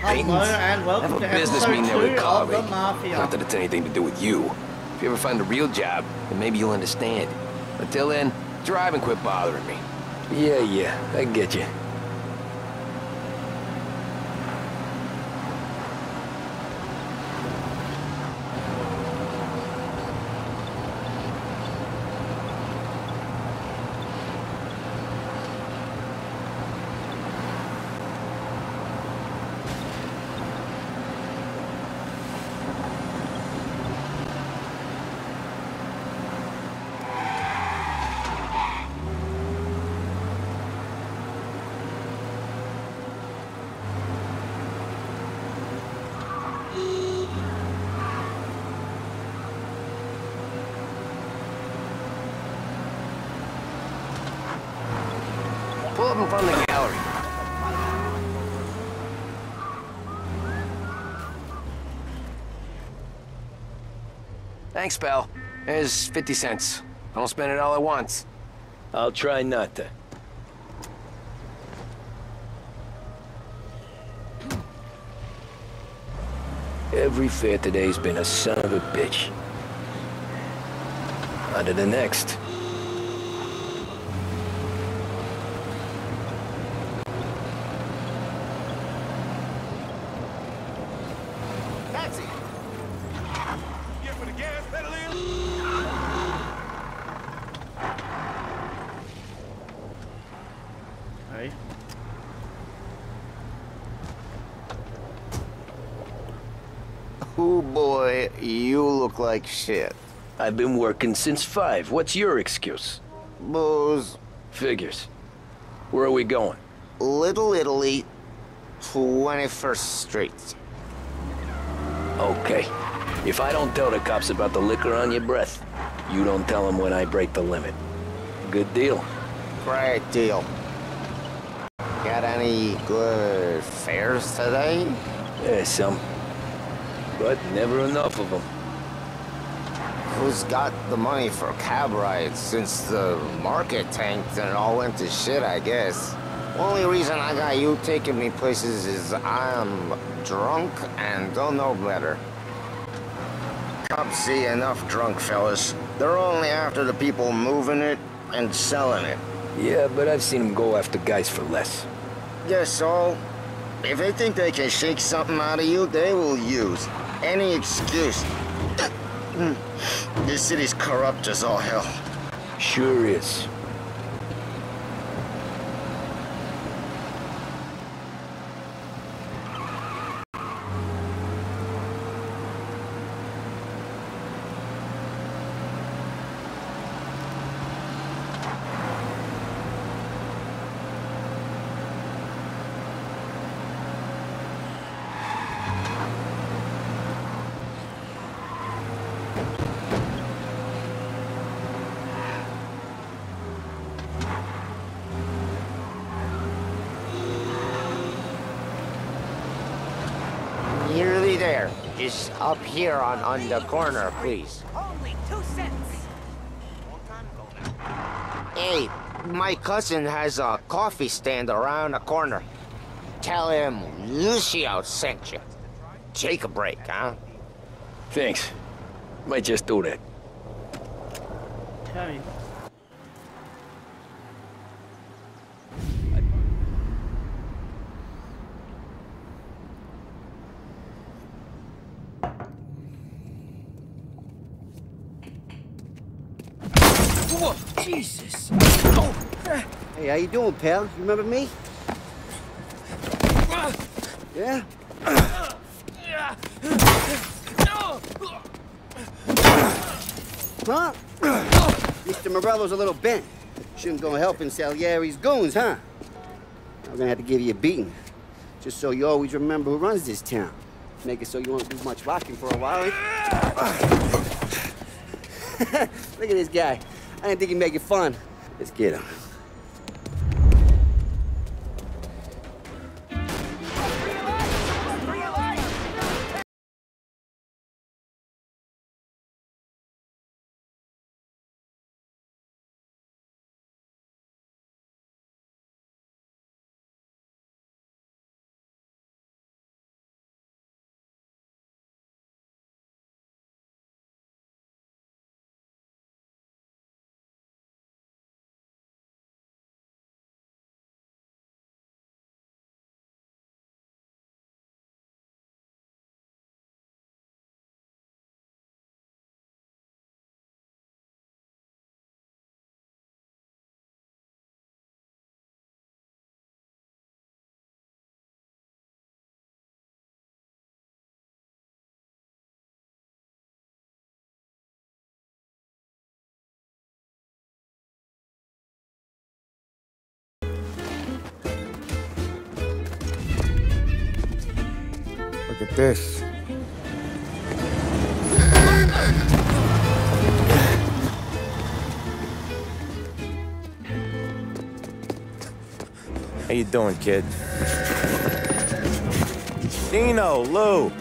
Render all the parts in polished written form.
Paintings? And I have welcome a to business episode meeting there with 2 of the colleague. Mafia. Not that it's anything to do with you. If you ever find a real job, then maybe you'll understand. Until then, drive and quit bothering me. Yeah, I get you. Pull up in front of the gallery. Thanks, pal. There's 50 cents. I don't spend it all at once. I'll try not to. Every fair today's been a son of a bitch. On to the next. Taxi! Get with the gas pedal in. Hey. Oh boy, you look like shit. I've been working since 5. What's your excuse? Booze, Figures. Where are we going? Little Italy, 21st Street. Okay. If I don't tell the cops about the liquor on your breath, you don't tell them when I break the limit. Good deal. Great deal. Got any good fares today? Yeah, some. But never enough of them. Who's got the money for cab rides since the market tanked and it all went to shit, I guess? Only reason I got you taking me places is I'm drunk and don't know better. Cops see enough drunk fellas. They're only after the people moving it and selling it. Yeah, but I've seen them go after guys for less. Yes, so if they think they can shake something out of you, they will use any excuse. This city's corrupt as all hell. Sure is. Nearly there. Just up here on the corner, please. Only 2 cents. Hey, my cousin has a coffee stand around the corner. Tell him Lucio sent you. Take a break, huh? Thanks. Might just do that. Okay. Whoa, Jesus. Hey, how you doing, pal? You remember me? Yeah? Huh? Mr. Morello's a little bent. Shouldn't go helping Salieri's goons, huh? I'm gonna have to give you a beating. Just so you always remember who runs this town. Make it so you won't do much rocking for a while. Look at this guy. I didn't think he'd make it fun. Let's get him. Look at this. How you doing, kid? Dino, Lou. You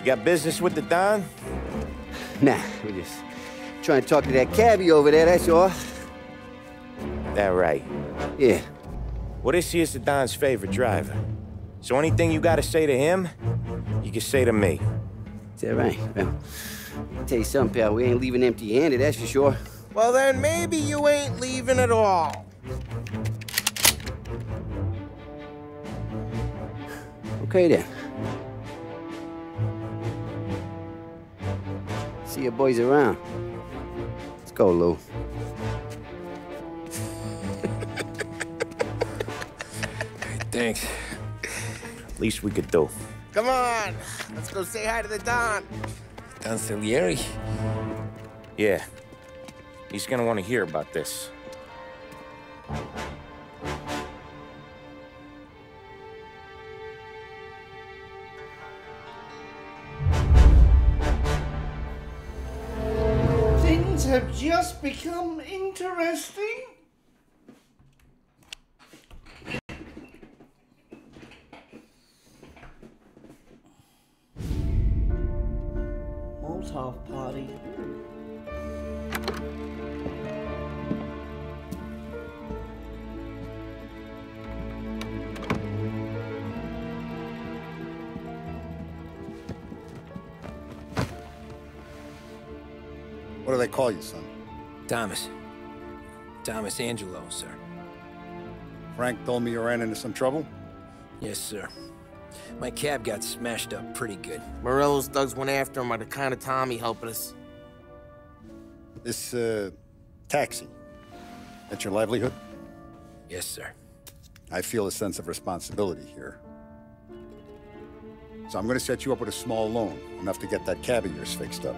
got business with the Don? Nah, we're just trying to talk to that cabbie over there, that's all. That right. Yeah. Well, this here's the Don's favorite driver. So anything you gotta say to him, you can say to me. Is that right? Well, I'll tell you something, pal. We ain't leaving empty-handed, that's for sure. Well, then maybe you ain't leaving at all. Okay, then. See your boys around. Let's go, Lou. Thanks. Least we could do. Come on, let's go say hi to the Don. Don Salieri? Yeah. He's gonna want to hear about this. Things have just become interesting. Molotov party. What do they call you, son? Thomas. Thomas Angelo, sir. Frank told me you ran into some trouble? Yes, sir. My cab got smashed up pretty good. Morello's thugs went after him by the kind of Tommy helping us. This, taxi, that's your livelihood? Yes, sir. I feel a sense of responsibility here. So I'm gonna set you up with a small loan, enough to get that cab of yours fixed up.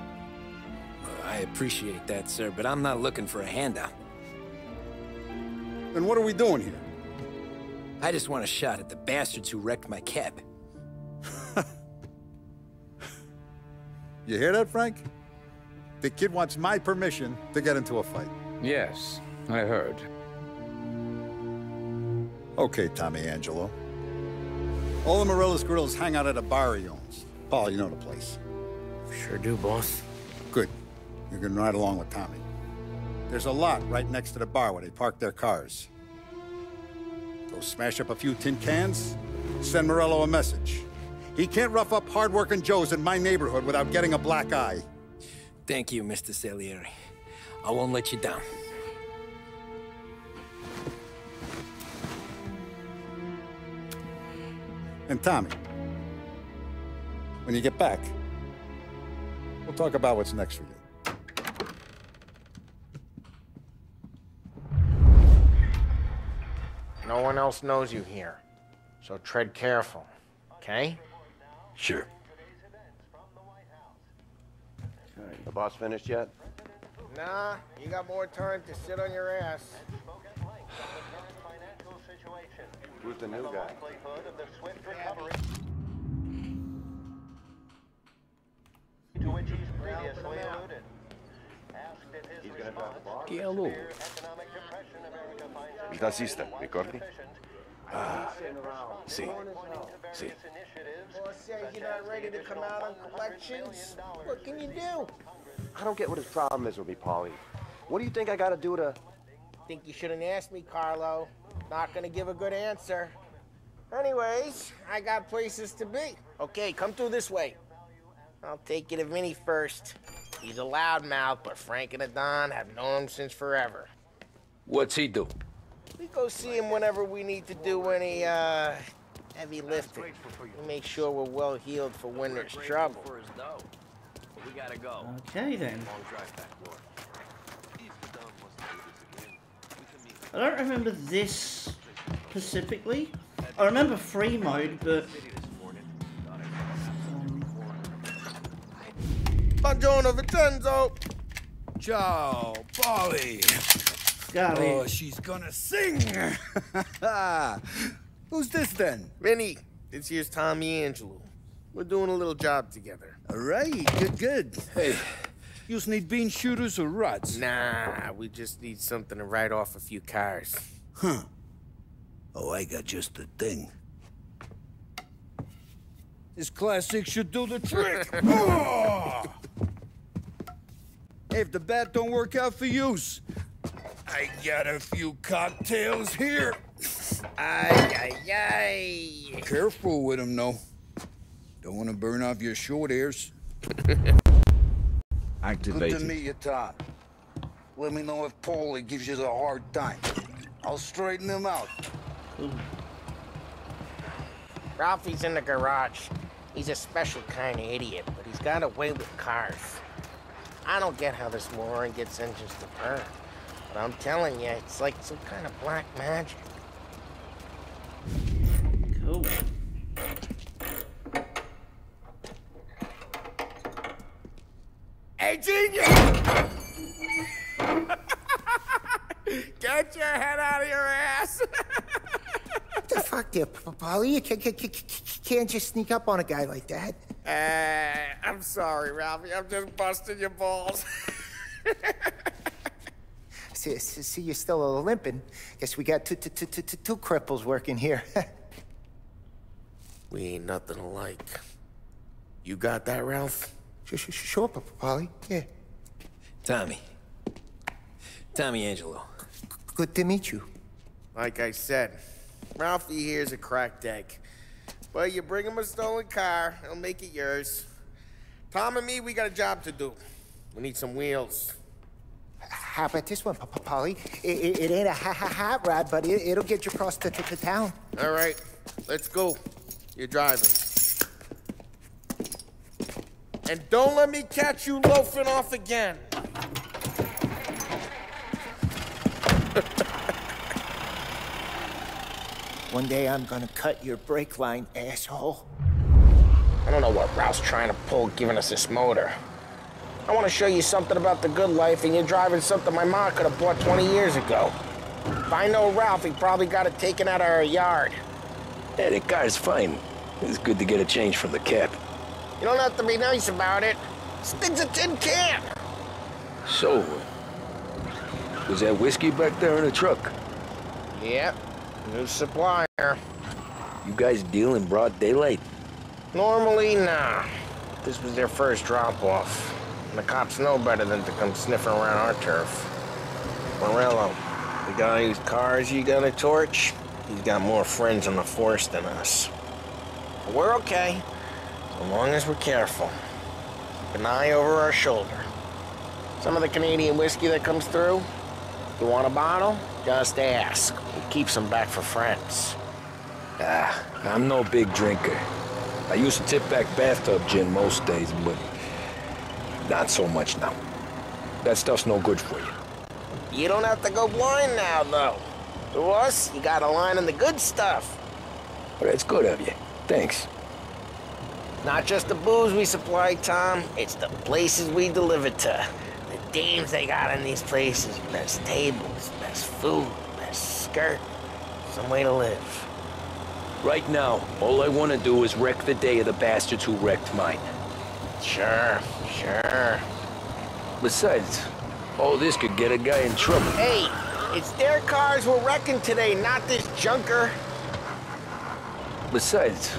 I appreciate that, sir, but I'm not looking for a handout. Then what are we doing here? I just want a shot at the bastards who wrecked my cab. You hear that, Frank? The kid wants my permission to get into a fight. Yes, I heard. Okay, Tommy Angelo. All the Morello's grills hang out at a bar he owns. Paul, you know the place. Sure do, boss. Good. You can ride along with Tommy. There's a lot right next to the bar where they park their cars. Go smash up a few tin cans, send Morello a message. He can't rough up hard-working Joes in my neighborhood without getting a black eye. Thank you, Mr. Salieri. I won't let you down. And Tommy, when you get back, we'll talk about what's next for you. No one else knows you here, so tread careful, okay? Sure. The boss finished yet? Nah, you got more time to sit on your ass. Who's the new guy? To which he's previously alluded. He's gonna drop the boss? ¿Qué aló? Il tassista, ricordi? Sí. Sí. Boss says you're not ready to come out on collections. What can you do? I don't get what his problem is with me, Paulie. What do you think I gotta do to... Think you shouldn't ask me, Carlo. Not gonna give a good answer. Anyways, I got places to be. Okay, come through this way. I'll take you to Vinny first. He's a loudmouth, but Frank and the Don have known him since forever. What's he do? We go see him whenever we need to do any, heavy lifting. We make sure we're well healed for when there's trouble. We gotta go. Okay, then. I don't remember this specifically. I remember free mode, but... Buongiorno, Vincenzo! Ciao, Polly. Got it. Oh, she's gonna sing. Who's this then? Vinny, this here's Tommy Angelo. We're doing a little job together. All right, good. Hey, you just need bean shooters or rods? Nah, we just need something to write off a few cars. Huh. Oh, I got just the thing. This Class 6 should do the trick. Oh! Hey, if the bat don't work out for use, I got a few cocktails here. Ay, ay, ay. Careful with them, though. Don't want to burn off your short hairs. Activated. Good to meet you, Tom. Let me know if Paulie gives you a hard time. I'll straighten him out. Ralphie's in the garage. He's a special kind of idiot, but he's got a way with cars. I don't get how this moron gets engines to burn. But I'm telling you, it's like some kind of black magic. Cool. Hey, genius! Get your head out of your ass! What the fuck there, Paulie? You can't just sneak up on a guy like that. I'm sorry, Ralphie. I'm just busting your balls. See, you're still limping. Guess we got two cripples working here. We ain't nothing alike. You got that, Ralph? Sure, Paulie. Yeah. Tommy Angelo. Good to meet you. Like I said, Ralphie here's a cracked egg. But you bring him a stolen car, he'll make it yours. Tom and me, we got a job to do. We need some wheels. How about this one, Paulie? It ain't a hot rod, but it'll get you across to town. All right, let's go. You're driving. And don't let me catch you loafing off again. One day I'm gonna cut your brake line, asshole. I don't know what Ralph's trying to pull giving us this motor. I want to show you something about the good life, and you're driving something my mom could have bought 20 years ago. If I know Ralph, he probably got it taken out of our yard. Yeah, the car's fine. It's good to get a change from the cab. You don't have to be nice about it. This thing's a tin can. So, was that whiskey back there in the truck? Yep, new supplier. You guys deal in broad daylight? Normally, nah. This was their first drop-off. And the cops know better than to come sniffing around our turf. Morello, the guy whose cars you got a torch, he's got more friends on the force than us. But we're okay, so long as we're careful. Keep an eye over our shoulder. Some of the Canadian whiskey that comes through, you want a bottle? Just ask. It keeps them back for friends. I'm no big drinker. I used to tip back bathtub gin most days, but not so much now. That stuff's no good for you. You don't have to go blind now, though. To us, you got a line on the good stuff. Well, that's good of you. Thanks. Not just the booze we supply, Tom. It's the places we deliver to. The dames they got in these places. Best tables, best food, best skirt. Some way to live. Right now, all I want to do is wreck the day of the bastards who wrecked mine. Sure. Besides, all this could get a guy in trouble. Hey, it's their cars we're wrecking today, not this junker. Besides,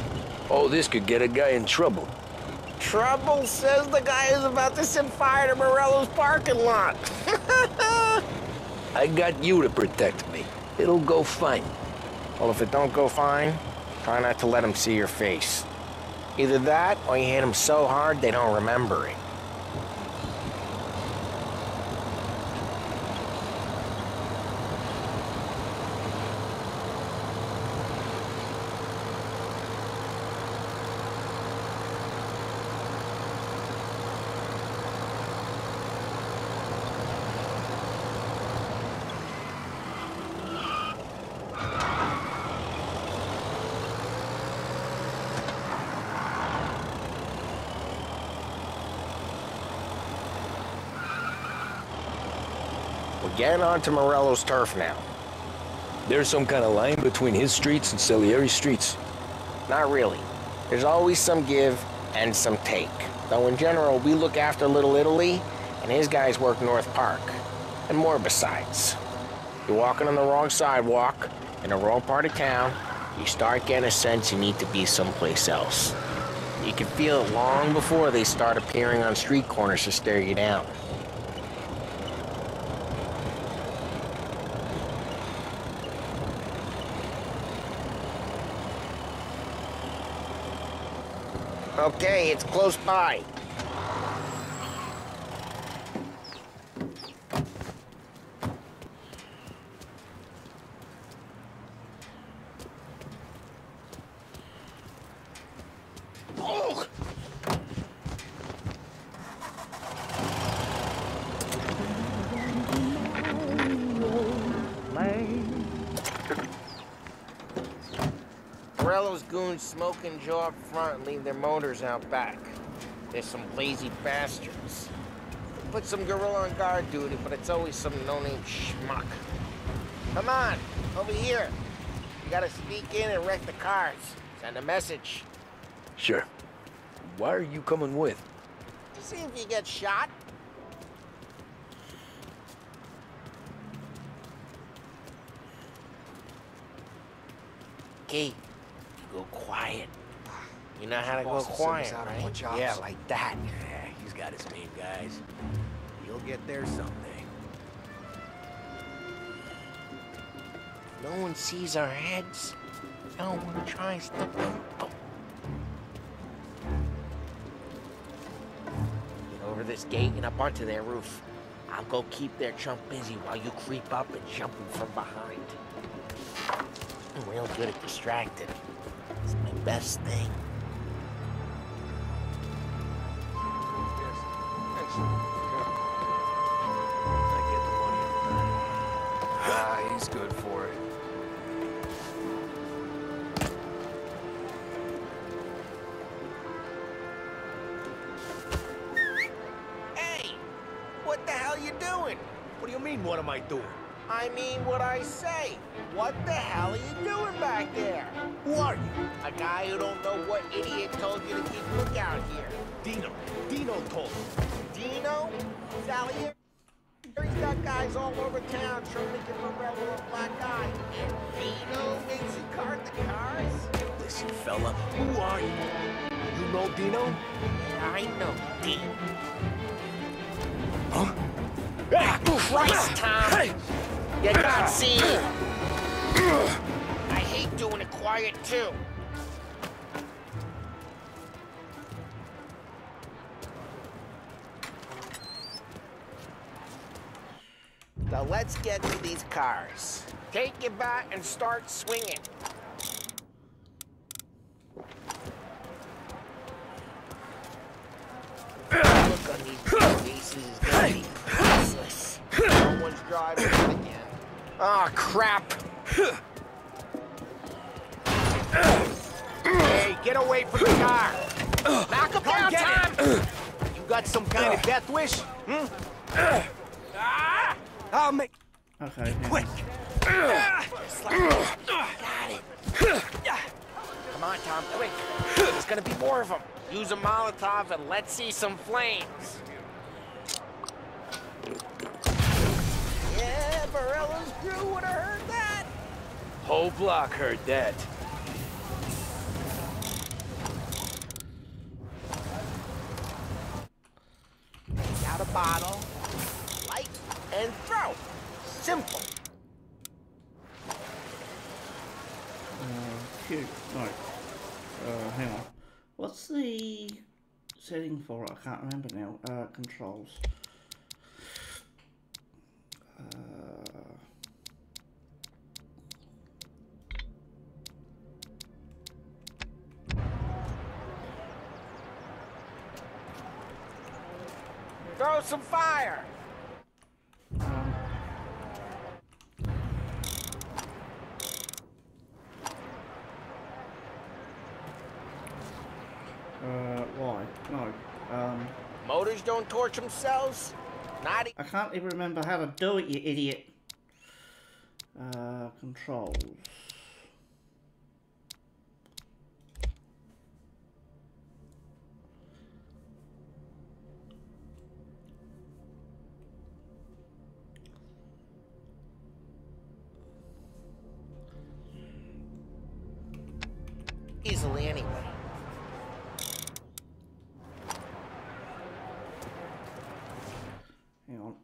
all this could get a guy in trouble. Trouble, says the guy who's about to set fire to Morello's parking lot. I got you to protect me. It'll go fine. Well, if it don't go fine, try not to let them see your face. Either that, or you hit them so hard they don't remember it. We're getting onto Morello's turf now. There's some kind of line between his streets and Salieri's streets. Not really. There's always some give and some take. Though in general, we look after Little Italy, and his guys work North Park. And more besides. You're walking on the wrong sidewalk, in the wrong part of town, you start getting a sense you need to be someplace else. You can feel it long before they start appearing on street corners to stare you down. Okay, it's close by. Oh! Morello's goons smoke and jaw up front and leave their motors out back. There's some lazy bastards. Put some gorilla on guard duty, but it's always some no-name schmuck. Come on, over here. You gotta sneak in and wreck the cars. Send a message. Sure. Why are you coming with? See if you get shot. Okay, go quiet. You know how to go quiet, right? Yeah, like that. Yeah, he's got his main guys. You'll get there someday. No one sees our heads. No one tries to Get over this gate and up onto their roof. I'll go keep their chump busy while you creep up and jump him from behind. I'm real good at distracting. It's my best thing. He's good for it. Hey! What the hell you doing? What do you mean, what am I doing? I mean what I say. What the hell are you doing back there? Who are you? A guy who don't know what idiot told you to keep lookout here. Dino. Dino told me. Dino? Salieri? He's got guys all over town trying to give Morello a black eye. And Dino makes you cart the cars? Listen, fella, who are you? You know Dino? Yeah, I know Dino. Huh? Ah, Christ, Tom! Hey! You got seen! I hate doing it quiet, too. So let's get to these cars. Take your bat and start swinging. Look on these faces is gonna be priceless. No one's driving it again. Oh, crap. Hey, get away from the car. Knock him down, Tom. You got some kind of death wish? Hmm? I'll make... Okay. Quick! Got it. Come on, Tom, quick. There's gonna be more of them. Use a Molotov and let's see some flames. Yeah, Morello's crew would have heard that. Whole block heard that. Take out a bottle, light, and throw. Simple. Cute. No. Hang on. What's the setting for it? I can't remember now. Controls. Throw some fire. Why? No. Motors don't torch themselves. Not. I can't even remember how to do it, you idiot. Controls. easily anyway. Hang on.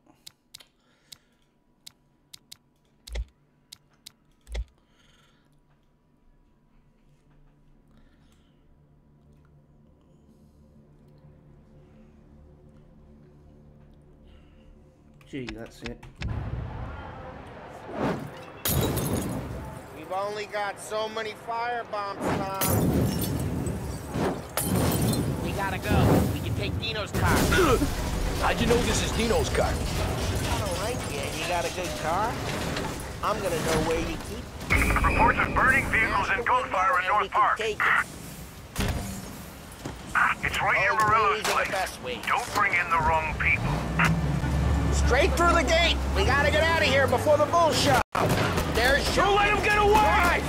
Gee, that's it. We've only got so many firebombs, Tom. We gotta go. We can take Dino's car. How'd you know this is Dino's car? I don't like you. You got a good car? I'm gonna know where you keep it. Reports of burning vehicles and gunfire in North Park. Take it. It's right near Morello's place. Don't bring in the wrong people. Straight through the gate. We gotta get out of here before the bulls show. There's shooting. Don't let him get away!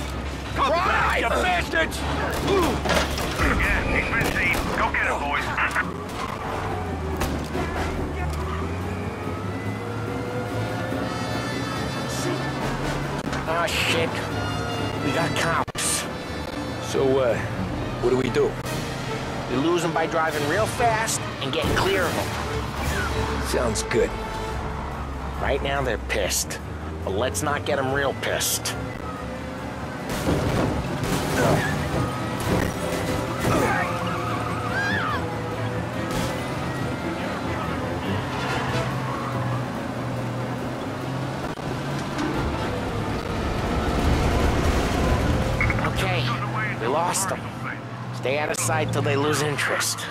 Come back, you bastards! Yeah, he's been seen. Go get him, boys. Oh, shit. We got cops. So, what do we do? We lose them by driving real fast and getting clear of them. Sounds good. Right now, they're pissed. But let's not get them real pissed. Okay, we lost them. Stay out of sight till they lose interest.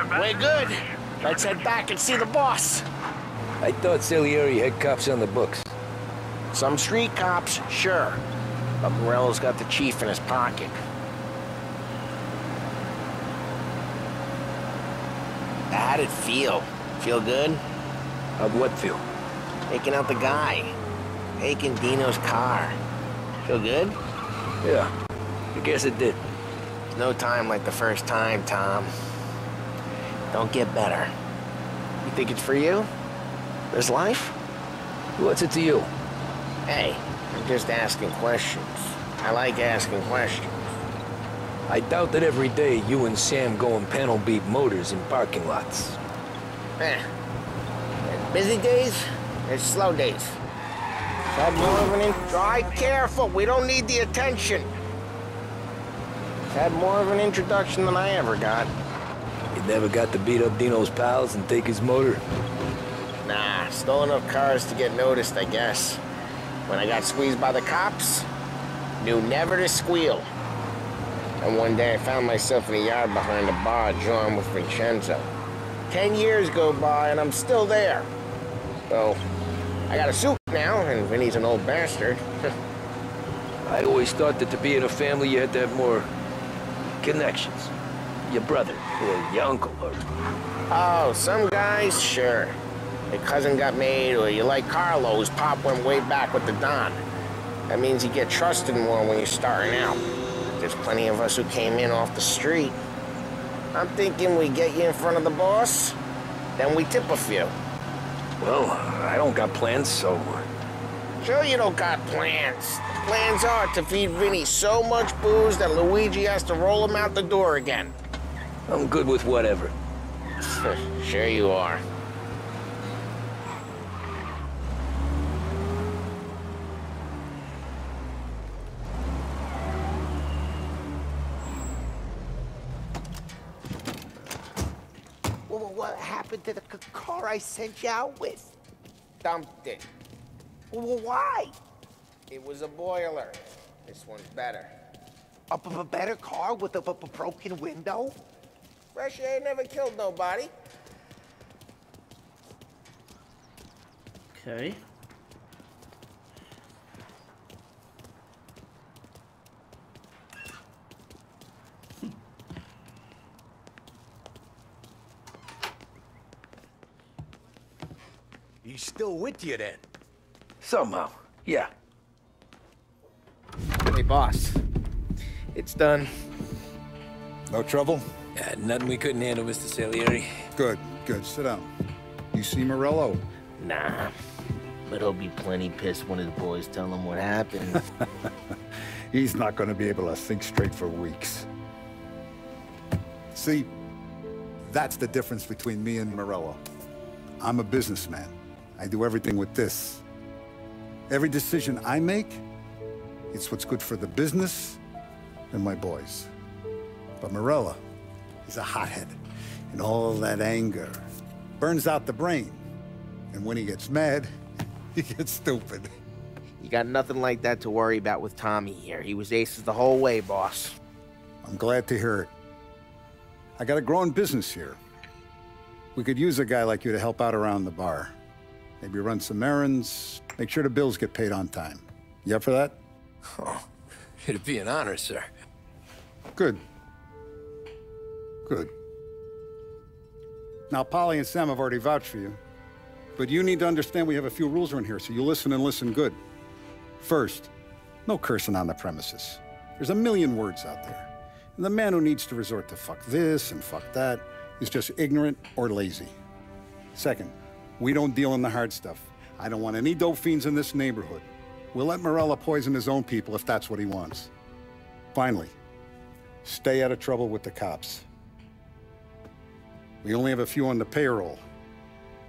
We're good. Let's head back and see the boss. I thought Salieri had cops on the books. Some street cops, sure. But Morello's got the chief in his pocket. How'd it feel? Feel good? How'd what feel? Taking out the guy. Taking Dino's car. Feel good? Yeah, I guess it did. There's no time like the first time, Tom. Don't get better. You think it's for you? This life? What's it to you? Hey, I'm just asking questions. I like asking questions. I doubt that every day you and Sam go and panel beat motors in parking lots. There's busy days, there's slow days. Had more of an drive careful, we don't need the attention. Had more of an introduction than I ever got. You never got to beat up Dino's pals and take his motor? Nah, stole enough cars to get noticed, I guess. When I got squeezed by the cops, knew never to squeal. And one day I found myself in a yard behind a bar drawing with Vincenzo. 10 years go by and I'm still there. So, I got a suit now, and Vinny's an old bastard. I always thought that to be in a family you had to have more connections. Your brother, or your uncle, or... Oh, some guys, sure. Your cousin got made, or you like Carlo's pop went way back with the Don. That means you get trusted more when you're starting out. There's plenty of us who came in off the street. I'm thinking we get you in front of the boss, then we tip a few. Well, I don't got plans, so... Sure you don't got plans. The plans are to feed Vinny so much booze that Luigi has to roll him out the door again. I'm good with whatever. Sure you are. Well, what happened to the car I sent you out with? Dumped it. Well, why? It was a boiler. This one's better. A better car with a broken window? Fresh air never killed nobody. Okay. He's still with you then? Somehow. Yeah. Hey, boss. It's done. No trouble? Yeah, nothing we couldn't handle, Mr. Salieri. Good, good. Sit down. You see Morello? Nah. But he'll be plenty pissed when his boys tell him what happened. He's not going to be able to think straight for weeks. See, that's the difference between me and Morello. I'm a businessman. I do everything with this. Every decision I make, it's what's good for the business and my boys. But Morello, he's a hothead. And all that anger burns out the brain. And when he gets mad, he gets stupid. You got nothing like that to worry about with Tommy here. He was aces the whole way, boss. I'm glad to hear it. I got a growing business here. We could use a guy like you to help out around the bar. Maybe run some errands, make sure the bills get paid on time. You up for that? Oh, it'd be an honor, sir. Good. Good. Now, Polly and Sam have already vouched for you. But you need to understand we have a few rules around here, so you listen and listen good. First, no cursing on the premises. There's a million words out there. And the man who needs to resort to fuck this and fuck that is just ignorant or lazy. Second, we don't deal in the hard stuff. I don't want any dope fiends in this neighborhood. We'll let Morello poison his own people if that's what he wants. Finally, stay out of trouble with the cops. We only have a few on the payroll.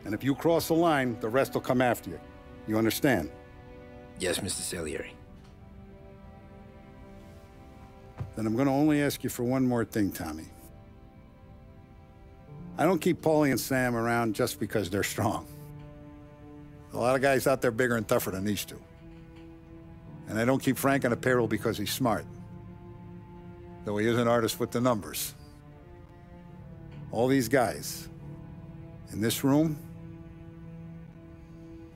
And if you cross the line, the rest will come after you. You understand? Yes, Mr. Salieri. Then I'm going to only ask you for one more thing, Tommy. I don't keep Paulie and Sam around just because they're strong. A lot of guys out there bigger and tougher than these two. And I don't keep Frank on the payroll because he's smart. Though he is an artist with the numbers. All these guys in this room,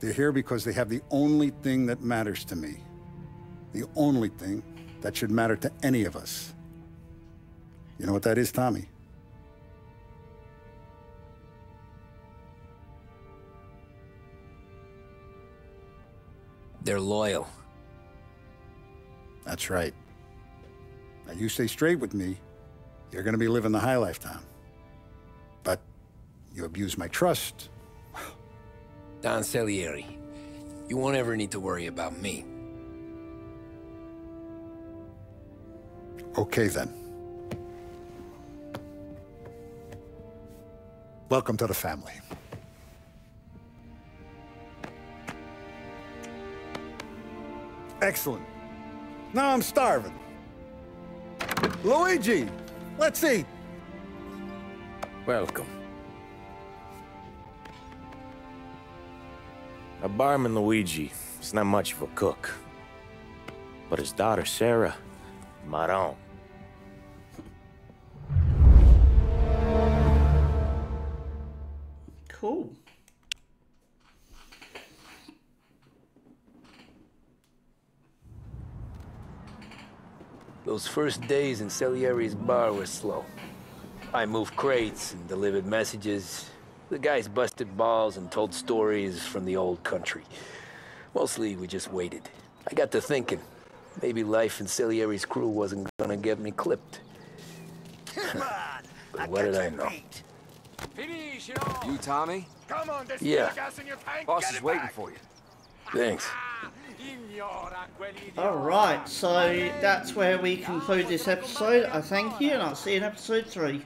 they're here because they have the only thing that matters to me. The only thing that should matter to any of us. You know what that is, Tommy? They're loyal. That's right. Now, you stay straight with me, you're gonna be living the high life, Tom. But you abuse my trust. Don Salieri, you won't ever need to worry about me. Okay, then. Welcome to the family. Excellent. Now I'm starving. Luigi, let's eat. Welcome. A barman Luigi is not much of a cook. But his daughter Sarah, Maron. Cool. Those first days in Salieri's bar were slow. I moved crates and delivered messages. The guys busted balls and told stories from the old country. Mostly, we just waited. I got to thinking, maybe life in Salieri's crew wasn't gonna get me clipped. But what did I know? You, Tommy? Come on, there's Yeah. gas in your tank. Boss Get is it waiting back. for you. Thanks. Alright, so that's where we conclude this episode. I thank you, and I'll see you in episode 3.